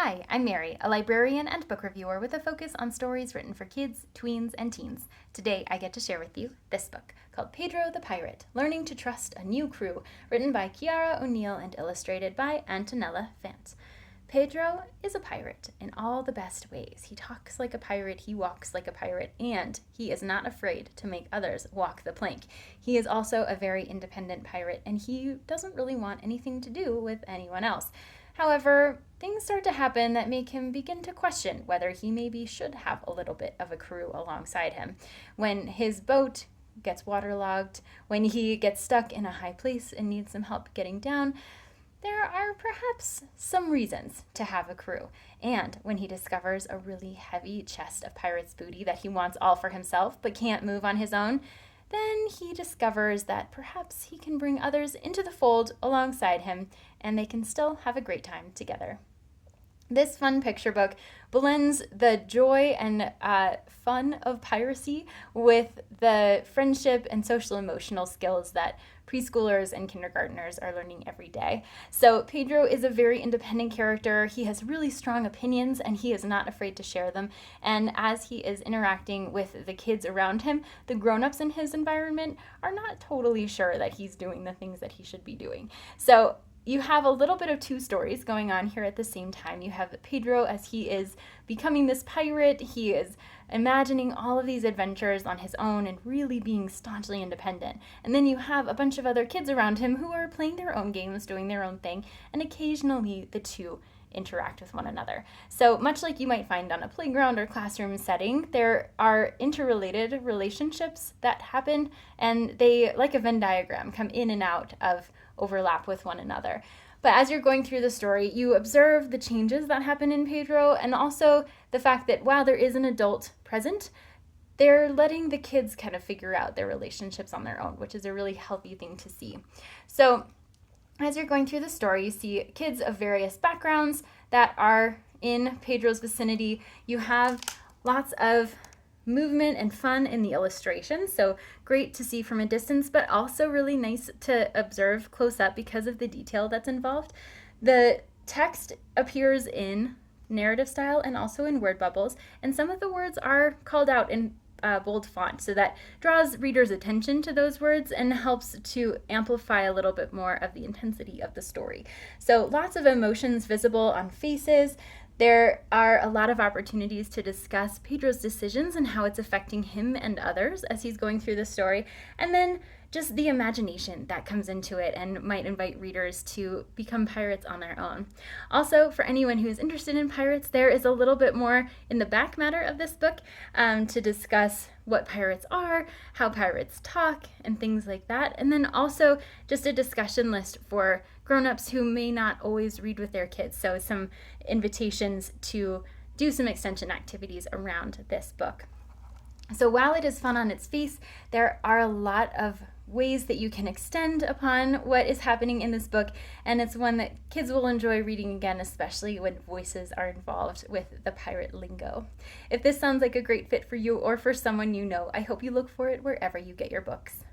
Hi, I'm Mary, a librarian and book reviewer with a focus on stories written for kids, tweens, and teens. Today, I get to share with you this book called Pedro the Pirate, Learning to Trust a New Crew, written by Kiara O'Neill and illustrated by Antonella Fant. Pedro is a pirate in all the best ways. He talks like a pirate, he walks like a pirate, and he is not afraid to make others walk the plank. He is also a very independent pirate, and he doesn't really want anything to do with anyone else. However, things start to happen that make him begin to question whether he maybe should have a little bit of a crew alongside him. When his boat gets waterlogged, when he gets stuck in a high place and needs some help getting down, there are perhaps some reasons to have a crew. And when he discovers a really heavy chest of pirate's booty that he wants all for himself but can't move on his own, then he discovers that perhaps he can bring others into the fold alongside him and they can still have a great time together. This fun picture book blends the joy and fun of piracy with the friendship and social emotional skills that preschoolers and kindergartners are learning every day. So Pedro is a very independent character. He has really strong opinions and he is not afraid to share them. And as he is interacting with the kids around him, the grown-ups in his environment are not totally sure that he's doing the things that he should be doing. So you have a little bit of two stories going on here at the same time. You have Pedro as he is becoming this pirate. He is imagining all of these adventures on his own and really being staunchly independent. And then you have a bunch of other kids around him who are playing their own games, doing their own thing, and occasionally the two interact with one another. So much like you might find on a playground or classroom setting, there are interrelated relationships that happen, and they, like a Venn diagram, come in and out of overlap with one another. But as you're going through the story, you observe the changes that happen in Pedro, and also the fact that while there is an adult present, they're letting the kids kind of figure out their relationships on their own, which is a really healthy thing to see. So as you're going through the story, you see kids of various backgrounds that are in Pedro's vicinity. You have lots of movement and fun in the illustrations, so great to see from a distance, but also really nice to observe close up because of the detail that's involved. The text appears in narrative style and also in word bubbles, and some of the words are called out in bold font, so that draws readers' attention to those words and helps to amplify a little bit more of the intensity of the story. So lots of emotions visible on faces. There are a lot of opportunities to discuss Pedro's decisions and how it's affecting him and others as he's going through the story, and then just the imagination that comes into it and might invite readers to become pirates on their own. Also, for anyone who is interested in pirates, there is a little bit more in the back matter of this book to discuss what pirates are, how pirates talk, and things like that. And then also just a discussion list for grown-ups who may not always read with their kids. So some invitations to do some extension activities around this book. So while it is fun on its face, there are a lot of ways that you can extend upon what is happening in this book, and it's one that kids will enjoy reading again, especially when voices are involved with the pirate lingo. If this sounds like a great fit for you or for someone you know, I hope you look for it wherever you get your books.